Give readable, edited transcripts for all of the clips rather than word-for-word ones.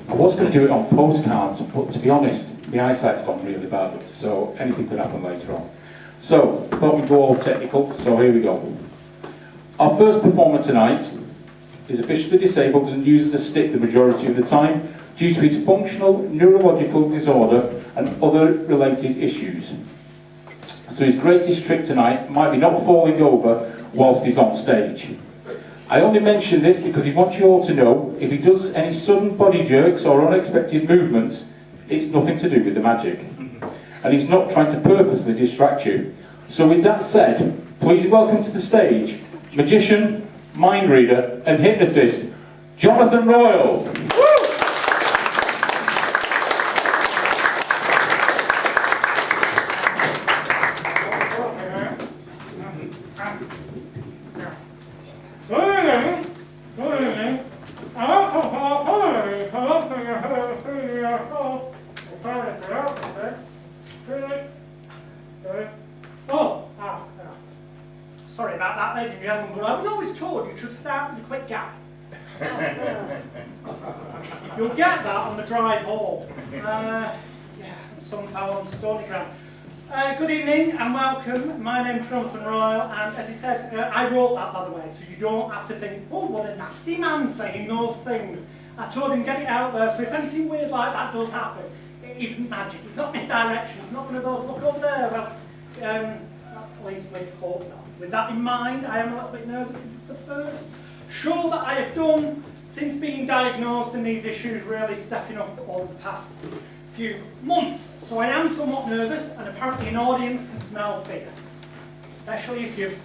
I was going to do it on postcards, but to be honest, the eyesight's gone really bad, so anything could happen later on. So, thought we'd go all technical, so here we go. Our first performer tonight is officially disabled and uses a stick the majority of the time due to his functional neurological disorder and other related issues. So his greatest trick tonight might be not falling over whilst he's on stage. I only mention this because he wants you all to know if he does any sudden body jerks or unexpected movements, it's nothing to do with the magic. And he's not trying to purposely distract you. So with that said, please welcome to the stage, magician, mind reader and hypnotist, Jonathan Royle. Sorry about that, ladies and gentlemen, but I was always told you should start with a quick gag. You'll get that on the drive home. Some fell on stony ground. Good evening and welcome. My name's Jonathan Royle, and as he said, I wrote that, by the way, so you don't have to think, oh, what a nasty man saying those things. I told him get it out there, so if anything weird like that does happen, it isn't magic, it's not misdirection, it's not one of those, look over there, well, at least we hope not. With that in mind, I am a little bit nervous. The first show that I have done since being diagnosed and these issues really stepping up over the past few months. So I am somewhat nervous, and apparently an audience can smell fear, especially if you,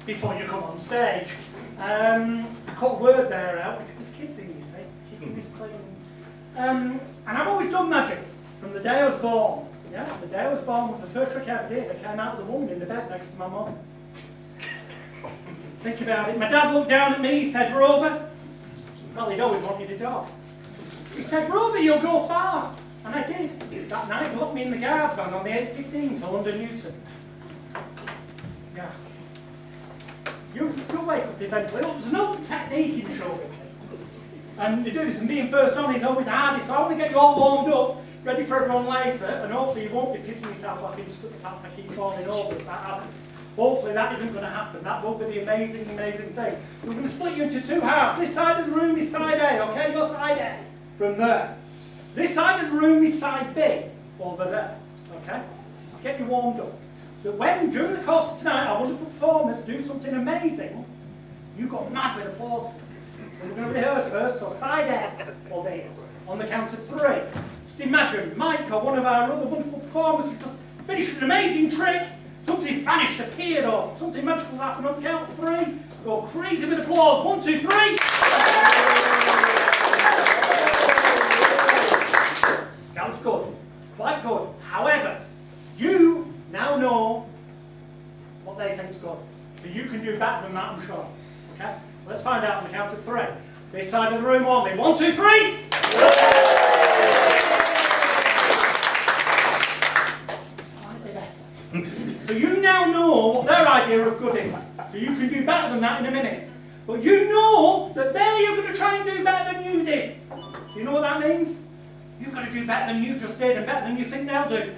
before you come on stage. I cut a word there out because there's kids in, you see, keeping this clean. And I've always done magic from the day I was born. Yeah, the day I was born was the first trick I ever did. I came out of the womb in the bed next to my mum. Think about it. My dad looked down at me, he said, Rover, well, he'd always wanted a dog. He said, Rover, you'll go far. And I did. That night, he looked me in the guards van on the 8:15 to London Newton. Yeah. You'll wake up eventually. There's no technique in show business. And to do this, and being first on is always hardest. So I want to get you all warmed up, ready for everyone later, and hopefully you won't be pissing yourself laughing just at the fact I keep falling over if that happens. Hopefully that isn't going to happen. That will be the amazing, amazing thing. We're going to split you into two halves. This side of the room is side A, okay? You're side A. From there. This side of the room is side B, over there, okay? Just to get you warmed up. So when, during the course of tonight, our wonderful performers do something amazing, you got mad with applause. So we're going to rehearse first, so side A over here, on the count of 3. Just imagine Mike or one of our other wonderful performers who just finished an amazing trick, something vanished, appeared, or something magical happened on the count of 3. Go crazy with applause. 1, 2, 3. That was good. Quite good. However, you now know what they think's good. So you can do better than that, I'm sure. Okay? Let's find out on the count of 3. This side of the room only. 1, 2, 3! Slightly better. So you now know what their idea of good is. So you can do better than that in a minute. But you know that they're going to try and do better than you did. Do you know what that means? You've got to do better than you just did and better than you think they'll do.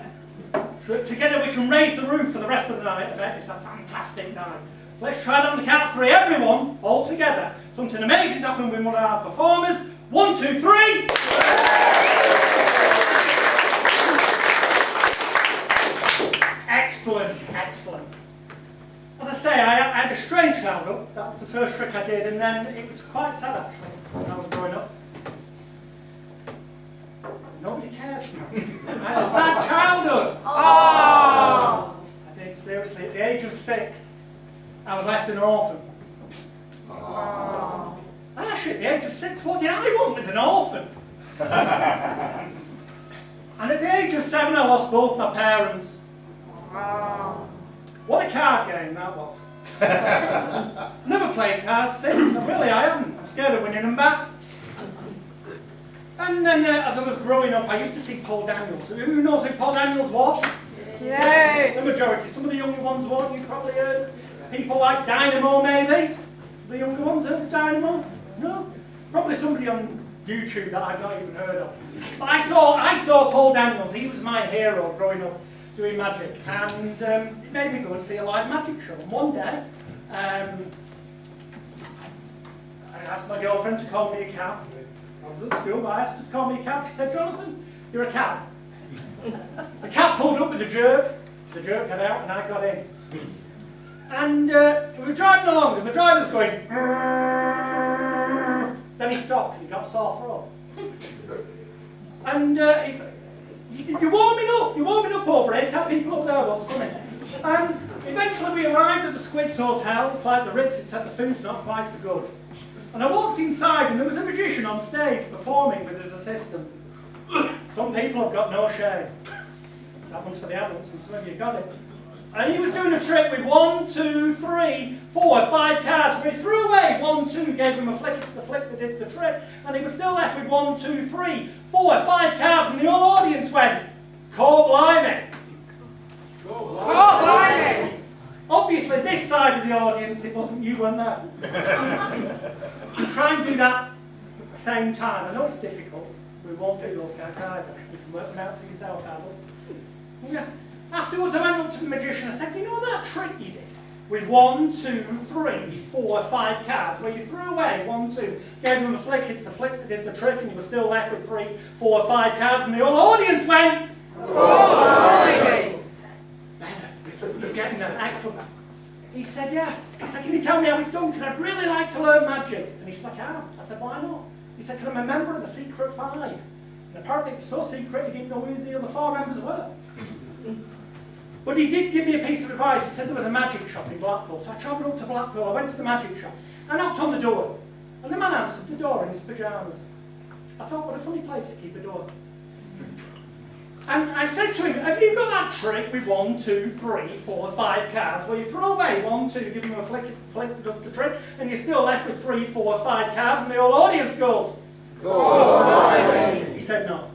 So together we can raise the roof for the rest of the night. I bet it's a fantastic night. So let's try it on the count of 3. Everyone, all together. Something amazing happened with one of our performers. 1, 2, 3. Excellent, excellent. As I say, I had a strange childhood. That was the first trick I did, and then it was quite sad actually when I was growing up. Nobody cares. I had a sad childhood. Oh! I did, seriously. At the age of 6, I was left an orphan. Oh. Actually, at the age of 6, what did I want as an orphan? And at the age of 7, I lost both my parents. Oh. What a card game that was. Never played cards since. Really, I haven't. I'm scared of winning them back. And then, as I was growing up, I used to see Paul Daniels. Who knows who Paul Daniels was? Yay! The majority. Some of the younger ones won't. You've probably heard. People like Dynamo, maybe. The younger ones heard of Dynamo? No? Probably somebody on YouTube that I've not even heard of. But I saw Paul Daniels. He was my hero growing up doing magic, and it made me go and see a live magic show. And one day, I asked my girlfriend to call me a cab. I was at school, but I asked her to call me a cab. She said, "Jonathan, you're a cab." The cab pulled up with a jerk. The jerk got out, and I got in. And we were driving along, and the driver's going. Then he stopped because he got a sore throat. And you're warming up over it. Tell people up there what's funny. And eventually we arrived at the Squids Hotel. It's like the Ritz, except the food's not quite so good. And I walked inside, and there was a magician on stage performing with his assistant. Some people have got no shame. That one's for the adults, and some of you got it. And he was doing a trick with 1, 2, 3, 4, 5 cards, where he threw away 1, 2, gave him a flick, it's the flick that did the trick, and he was still left with 1, 2, 3, 4, 5 cards, and the whole audience went, "Call blimey." Call blimey. Obviously, this side of the audience, it wasn't you, weren't there? You try and do that at the same time. I know it's difficult. We won't do those guys either. You can work them out for yourself, adults. Yeah. Afterwards, I went up to the magician and said, "You know that trick you did with 1, 2, 3, 4, 5 cards, where you threw away 1, 2, gave them a flick, it's the flick that did the trick, and you were still left with 3, 4, 5 cards, and the whole audience went, "Oh, you're getting that, excellent." He said, "Yeah." I said, "Can you tell me how it's done? Because I'd really like to learn magic." And he said, "I can." I said, "Why not?" He said, "Because I'm a member of the Secret Five." And apparently it was so secret he didn't know who the other 4 members were. But he did give me a piece of advice. He said there was a magic shop in Blackpool. So I travelled up to Blackpool, I went to the magic shop, I knocked on the door, and the man answered the door in his pyjamas. I thought, what a funny place to keep a door. And I said to him, "Have you got that trick with 1, 2, 3, 4, 5 cards, where you throw away 1, 2, give them a flick, it's the flick that does the trick, and you're still left with 3, 4, 5 cards, and the whole audience goes, "Oh." He said no.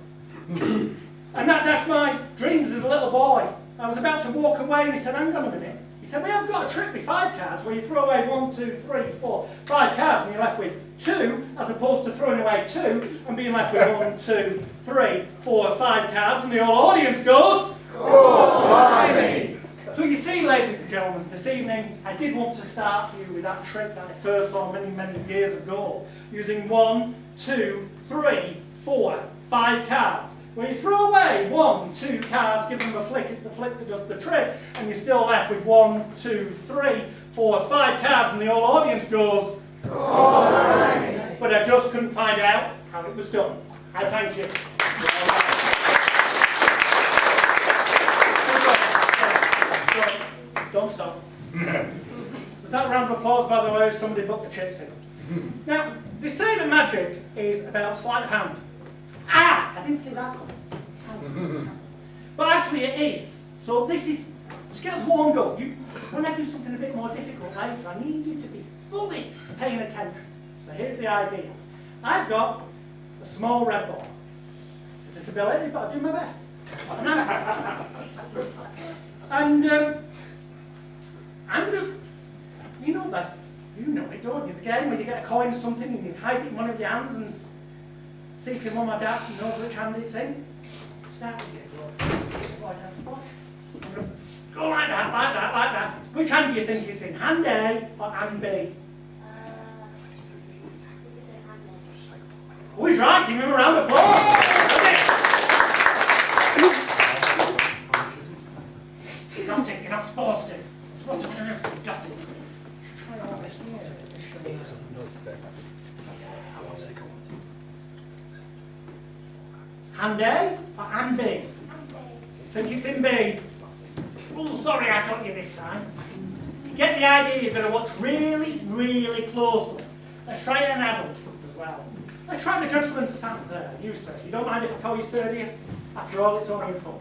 And that's my dreams as a little boy. I was about to walk away, and he said, "Hang on a minute." He said, "We have got a trick with 5 cards, where you throw away 1, 2, 3, 4, 5 cards, and you're left with 2, as opposed to throwing away 2, and being left with 1, 2, 3, 4, 5 cards, and the whole audience goes, "Oh, blimey." So you see, ladies and gentlemen, this evening, I did want to start you with that trick that I first saw many, many years ago, using 1, 2, 3, 4, 5 cards. Where you throw away 1, 2 cards, give them a flick, it's the flick that does the trick, and you're still left with 1, 2, 3, 4, 5 cards, and the whole audience goes, "Oh." But I just couldn't find out how it was done. I thank you. Don't stop. Was that a round of applause, by the way, as somebody put the chips in? Now, they say that magic is about sleight of hand. Ah! I didn't see that coming. But actually it is. So this is, to get us warmed up, when I do something a bit more difficult later, I need you to be fully paying attention. So here's the idea. I've got a small red ball. It's a disability, but I do my best. And I'm going to, you know that, you know it, don't you? The game where you get a coin or something and you hide it in one of your hands and see if your mum or dad knows which hand it's in. Start with you. Go like that, like that, like that. Which hand do you think it's in? Hand A or hand B? Oh, he's right. Give him a round of applause. You got it. You're not supposed to. You're supposed to be honest. You got it. Try all this here. Hand A or hand B? Think it's in B? Oh, sorry, I got you this time. You get the idea, you've got to watch really, really closely. Let's try an adult as well. Let's try the gentleman sat there, you sir. You don't mind if I call you sir, do you? After all, it's only fun.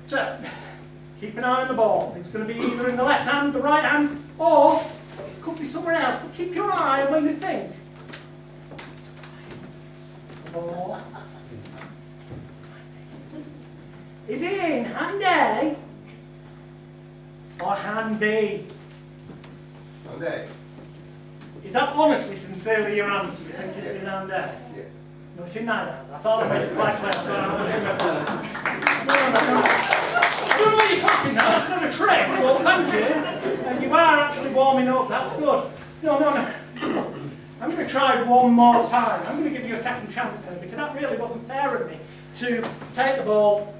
So, keep an eye on the ball. It's going to be either in the left hand, the right hand, or it could be somewhere else. But keep your eye on when you think. The ball is it in hand A or hand B? Hand A. Is that honestly, sincerely your answer? You think it's in hand there? Yes. No, it's in neither hand. I thought I made it quite clear. No. I don't know why you're clapping now. That's not a trick. Well, thank you. And you are actually warming up. That's good. No. I'm going to try one more time. I'm going to give you a second chance then, because that really wasn't fair of me to take the ball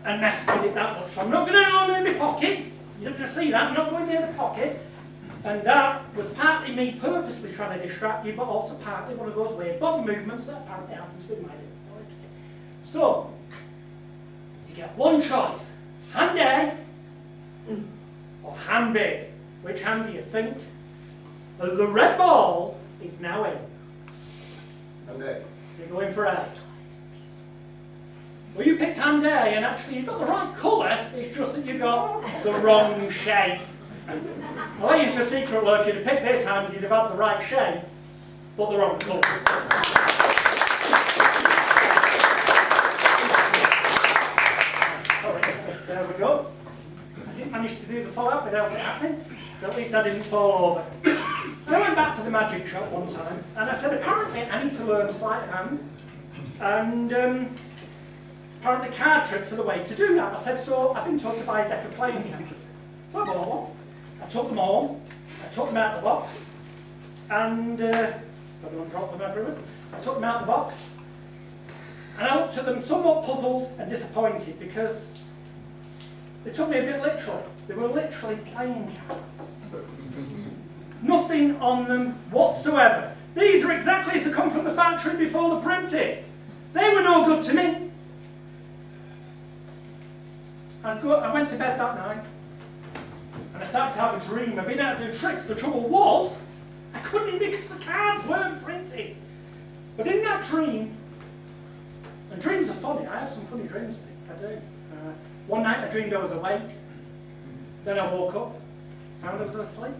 and mess with it that much. So I'm not going to go near my pocket. You're not going to see that. I'm not going near the pocket. And that was partly me purposely trying to distract you, but also partly one of those weird body movements that apparently happens with my disability. So, you get one choice. Hand A or hand B. Which hand do you think? The red ball is now in. Okay. You're going for A. Well, you picked hand A, and actually you've got the right colour, it's just that you got the wrong shape. I'll let you into a secret, though. If you'd have picked this hand, you'd have had the right shape, but the wrong colour. Sorry, there we go. I didn't manage to do the follow-up without it happening, but at least I didn't fall over. I went back to the magic shop one time, and I said, apparently I need to learn sleight of hand, and apparently card tricks are the way to do that. I said, so I've been told to buy a deck of playing cards. So I bought one. I took them all, I took them out of the box, and I don't drop them everywhere. I took them out of the box, and I looked at them somewhat puzzled and disappointed because they took me a bit literally. They were literally playing cards. Nothing on them whatsoever. These are exactly as they come from the factory before they're printed. They were no good to me. I went to bed that night, and I started to have a dream of being able to do tricks. The trouble was, I couldn't because the cards weren't printed. But in that dream, and dreams are funny, I have some funny dreams, I do. One night I dreamed I was awake, then I woke up, found I was asleep.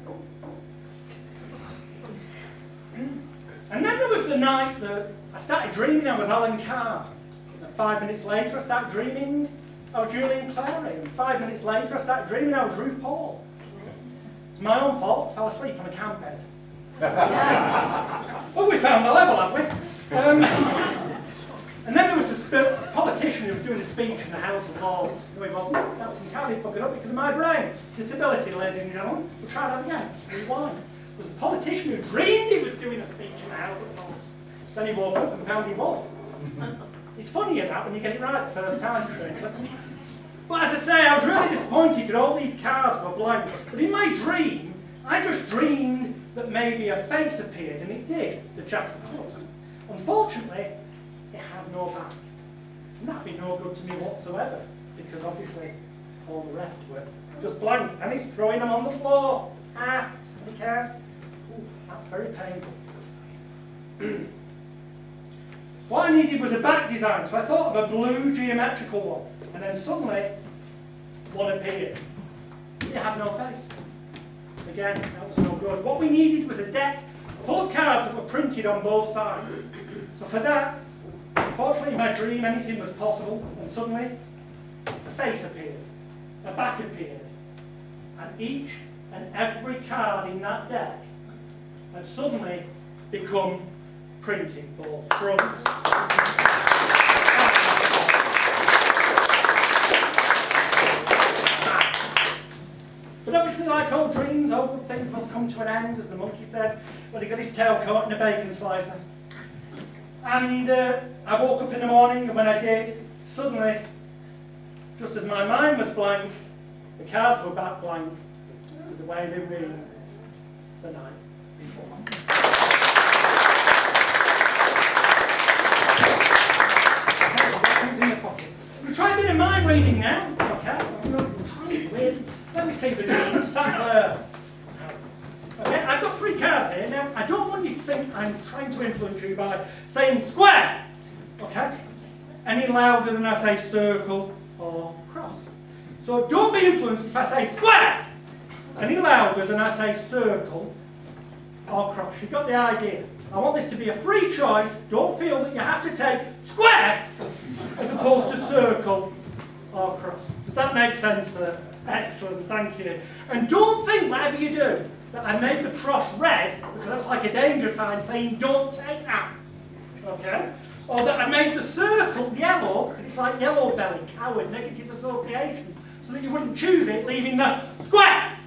And then there was the night that I started dreaming I was Alan Carr. And 5 minutes later I started dreaming I was Julian Clary, and 5 minutes later I started dreaming I was RuPaul. It's my own fault, I fell asleep on a camp bed. Well, we found the level, have we? And then there was a politician who was doing a speech in the House of Lords. No, he wasn't. That's entirely fucked up because of my brain. Disability, ladies and gentlemen. We'll try that again. Rewind. It was a politician who dreamed he was doing a speech in the House of Lords. Then he woke up and found he was. It's funny that when you get it right the first time, strangely. But as I say, I was really disappointed because all these cards were blank. But in my dream, I just dreamed that maybe a face appeared, and it did, the Jack of Clubs. Unfortunately, it had no back. And that'd be no good to me whatsoever, because obviously all the rest were just blank. And he's throwing them on the floor. He can. Ooh, that's very painful. What I needed was a back design, so I thought of a blue geometrical one, and then suddenly one appeared. It had no face. Again, that was no good. What we needed was a deck full of cards that were printed on both sides. So for that, unfortunately in my dream anything was possible, and suddenly a face appeared, a back appeared, and each and every card in that deck had suddenly become printed, both fronts. But obviously, like all dreams, all good things must come to an end, as the monkey said when he got his tail caught in a bacon slicer. And I woke up in the morning, and when I did, suddenly, just as my mind was blank, the cards were back blank, because the way they'd been the night before. We'll try a bit of mind reading now. Okay, let me see the difference. Sat there. Okay, I've got 3 cards here. Now, I don't want you to think I'm trying to influence you by saying square. Okay? Any louder than I say circle or cross. So don't be influenced if I say square any louder than I say circle or cross. You've got the idea. I want this to be a free choice. Don't feel that you have to take square as opposed to circle or cross. Does that make sense, sir? Excellent, thank you. And don't think whatever you do that I made the cross red because that's like a danger sign saying don't take that. Okay? Or that I made the circle yellow because it's like yellow belly, coward, negative association, so that you wouldn't choose it, leaving the square.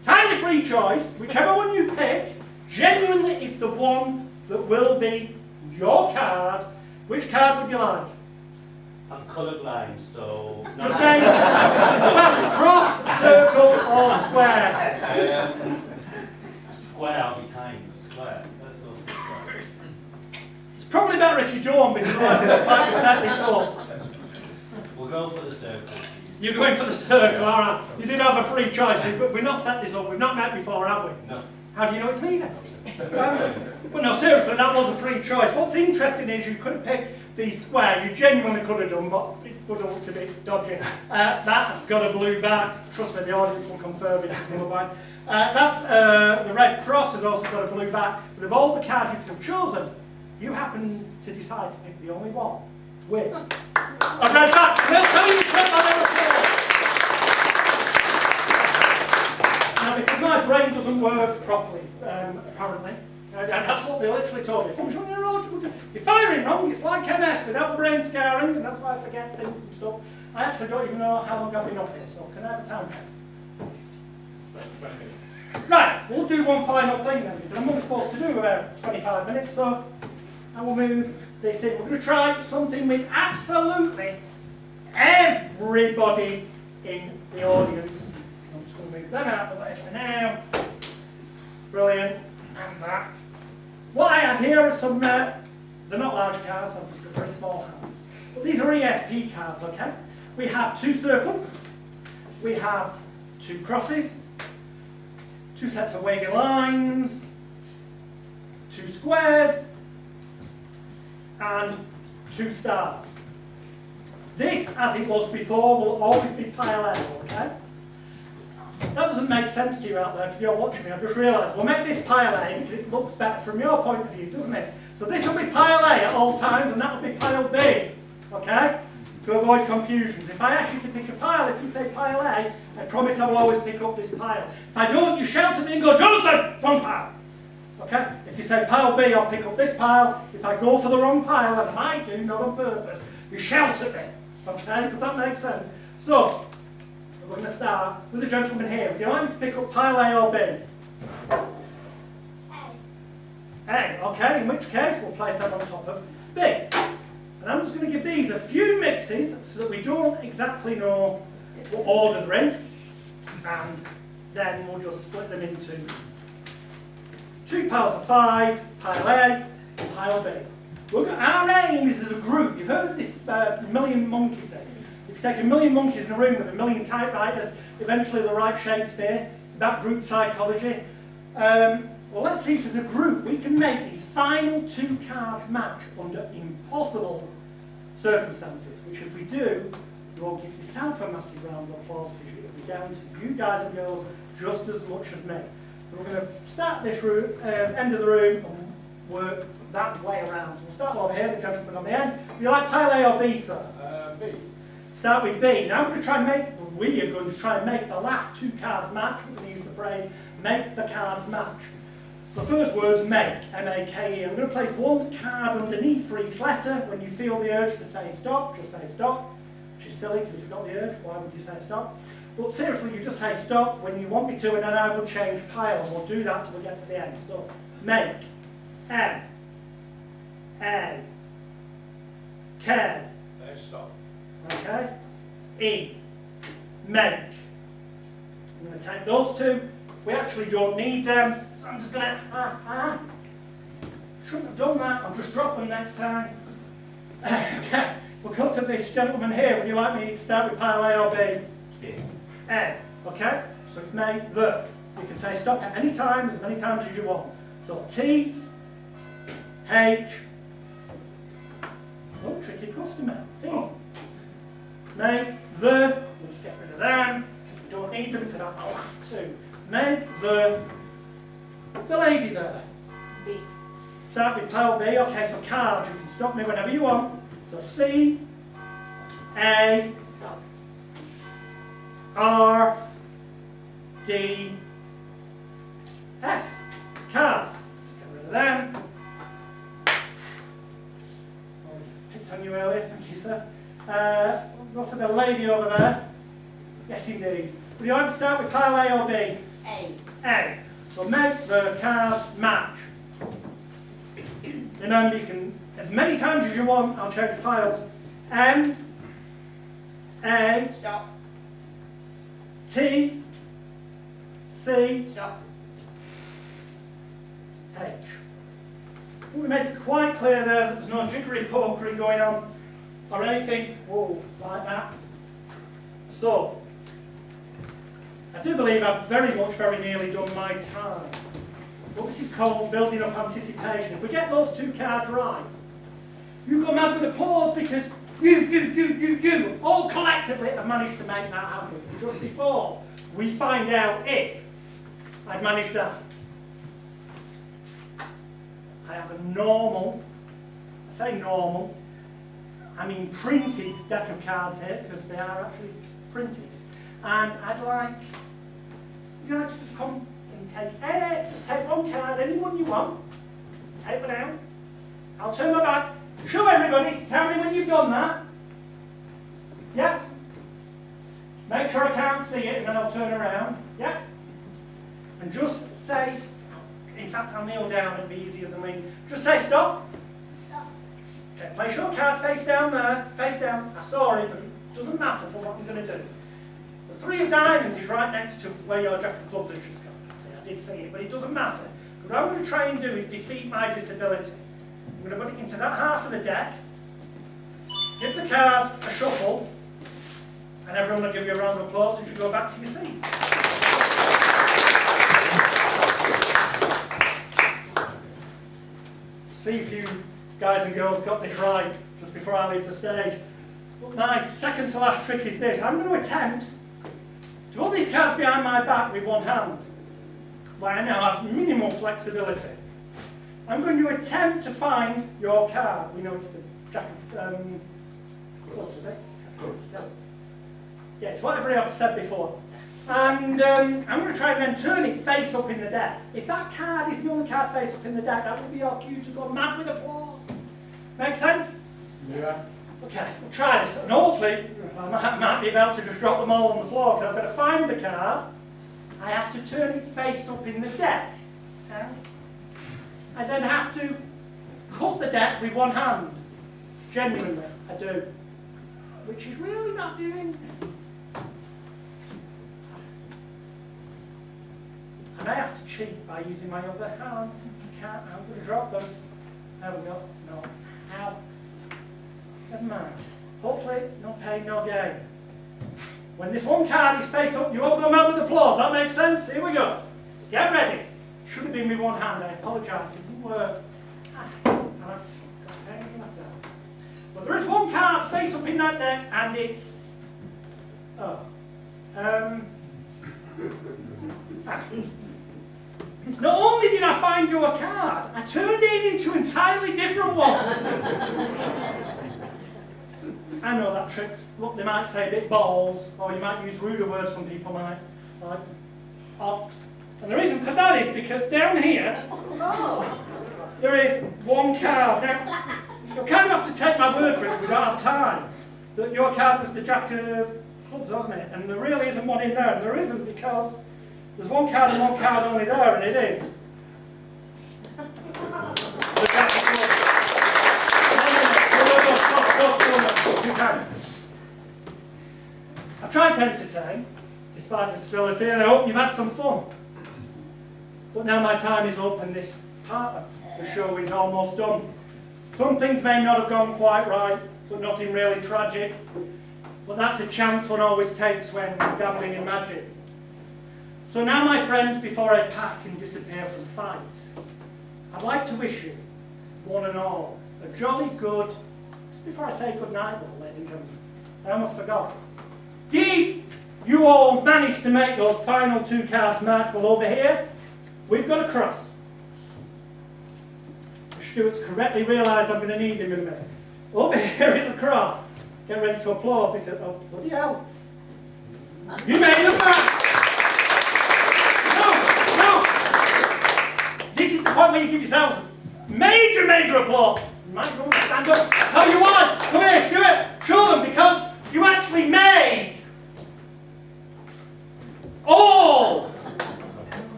Entirely free choice, whichever one you pick, genuinely is the one that will be your card. Which card would you like? I'm colourblind, so... Just name cross, circle, or square. Square, I'll be kind. Square. Let's go for square. It's probably better if you don't, because otherwise it looks like we set this up. We'll go for the circle, please. You're going for the circle, alright. You did have a free choice, but we've not set this up. We've not met before, have we? No. How do you know it's me then? Well, no, seriously, that was a free choice. What's interesting is you could have picked the square. You genuinely could have done, but it would have looked a bit dodgy. That's got a blue back. Trust me, the audience will confirm it. That's the red cross has also got a blue back. But of all the cards you could have chosen, you happen to decide to pick the only one with a red back. They'll tell you the trick on number 4. Now, because my brain doesn't work properly, apparently, and that's what they literally told me. Functional neurological. You're firing wrong. It's like MS without the brain scarring, and that's why I forget things and stuff. I actually don't even know how long I've been up here, so can I have a time check? Right, we'll do one final thing then, because I'm only supposed to do about 25 minutes, so I will move this in. We're going to try something with absolutely everybody in the audience. I'm just going to move that out of the way for now. Brilliant. And that. What I have here are some, they're not large cards, I've just got very small hands. But these are ESP cards, okay? We have 2 circles, we have 2 crosses, 2 sets of wavy lines, 2 squares, and 2 stars. This, as it was before, will always be pile A, okay? That doesn't make sense to you out there because you're watching me. I've just realised we'll make this pile A because it looks better from your point of view, doesn't it? So this will be pile A at all times and that will be pile B, okay? To avoid confusions. If I ask you to pick a pile, if you say pile A, I promise I will always pick up this pile. If I don't, you shout at me and go, Jonathan, wrong pile. Okay? If you say pile B, I'll pick up this pile. If I go for the wrong pile, and I might do, not on purpose, you shout at me. Okay? Does that make sense? So, we're going to start with the gentleman here. Would you like me to pick up pile A or B? A, okay, in which case we'll place that on top of B. And I'm just going to give these a few mixes so that we don't exactly know what order they're in. And then we'll just split them into 2 piles of 5, pile A, pile B. Our aim is as a group. You've heard of this million monkey thing. If you take a million monkeys in a room with a million typewriters, eventually they'll write Shakespeare. It's about group psychology. Well, let's see if as a group we can make these final 2 cards match under impossible circumstances, which if we do, you all give yourself a massive round of applause because it'll be down to you guys and girls just as much as me. So we're going to start this room, end of the room and work that way around. So we'll start over here, the gentleman on the end. Do you like pile A or B, sir? B. Start with B. Now we're going to try and we are going to try and make the last 2 cards match. We're going to use the phrase, make the cards match. So the first word's make, M-A-K-E. I'm going to place 1 card underneath for each letter. When you feel the urge to say stop, just say stop. Which is silly, because if you've got the urge, why would you say stop? But seriously, you just say stop when you want me to, and then I will change piles. We'll do that till we get to the end. So, make, M, A, K. No, stop. Okay? E, make. I'm going to take those 2. We actually don't need them, so I'm just going to, shouldn't have done that, I'll just drop them next time. Okay, we'll cut to this gentleman here. Would you like me to start with pile A or B? B. A, okay? So it's make the. You can say stop at any time, as many times as you want. So T, H, oh, tricky customer, E. Make the, let's get rid of them, because we don't need them, so that's the last 2. Make the lady there. B. Start with pile B, okay, so cards, you can stop me whenever you want. So C, A, Stop. R, D, S. Cards. Just get rid of them. Oh, picked on you earlier, thank you, sir. We'll go for the lady over there. Yes, indeed. Would you like to start with pile A or B? A. A. So make the cards match. Remember, you can, as many times as you want, I'll change piles. M, A, Stop. T, C, Stop. H. We made it quite clear there that there's no jiggery-pokery going on or anything, whoa, like that. So, I do believe I've very nearly done my time. But this is called building up anticipation. If we get those two cards right, you go mad with applause because you, all collectively have managed to make that happen. Just before we find out if I've managed that. I have a normal, I say normal, I mean printed deck of cards here because they are actually printed. And I'd like you guys to just come and just take one card, any one you want, take one out. I'll turn my back, show everybody, tell me when you've done that. Yep. Make sure I can't see it and then I'll turn around. Yep. And just say, in fact I'll kneel down, it'll be easier than lean. Just say stop. Stop. Okay, place your card face down there, face down. I saw it, but it doesn't matter for what I'm going to do. The 3 of diamonds is right next to where your jack of clubs has just gone. See, I did see it, but it doesn't matter. What I'm going to try and do is defeat my disability. I'm going to put it into that half of the deck, give the cards a shuffle, and everyone will give you a round of applause as you go back to your seat. See if you guys and girls got this right just before I leave the stage. But my second to last trick is this. I'm going to attempt to hold these cards behind my back with one hand, where I now have minimal flexibility. I'm going to attempt to find your card. We know it's the jack of clubs, is it? Yeah, it's what everybody else said before. And I'm going to try and then turn it face up in the deck. If that card is the only card face up in the deck, that will be our cue to go mad with applause. Make sense? Yeah. Okay, we'll try this. And hopefully, I might be able to just drop them all on the floor because I've got to find the card. I have to turn it face up in the deck. Okay? I then have to cut the deck with one hand. Genuinely, I do. Which is really not doing. I may have to cheat by using my other hand. I'm going to drop them. There we go. No. Ow. Never mind. Hopefully, no pain, no gain. When this one card is face up, you all go mad with applause. That makes sense? Here we go. Get ready. Should have been with one hand. I apologise. It didn't work. But there is one card face up in that deck, and it's. Not only did I find you a card, I turned it into an entirely different one. I know that trick's, look, they might say a bit balls, or you might use ruder words, some people might, like ox. And the reason for that is because down here, there is one card. Now, you kind of have to take my word for it, we don't have time. That your card was the jack of clubs, wasn't it? And there really isn't one in there, and there isn't because there's one card and one card only there, and it is the jack of clubs. I've tried to entertain, despite disability, and I hope you've had some fun. But now my time is up and this part of the show is almost done. Some things may not have gone quite right, but nothing really tragic. But that's a chance one always takes when dabbling in magic. So now, my friends, before I pack and disappear from sight, I'd like to wish you, one and all, a jolly good, just before I say good night, though, ladies and gentlemen, I almost forgot. Did you all manage to make those final 2 cards match? Well, over here, we've got a cross. The Stuart's correctly realised I'm going to need him in a minute. Over here is a cross. Get ready to applaud because, oh, bloody hell. You made a match! give yourselves major applause. You might want to stand up. Tell you why. Come here, show them, because you actually made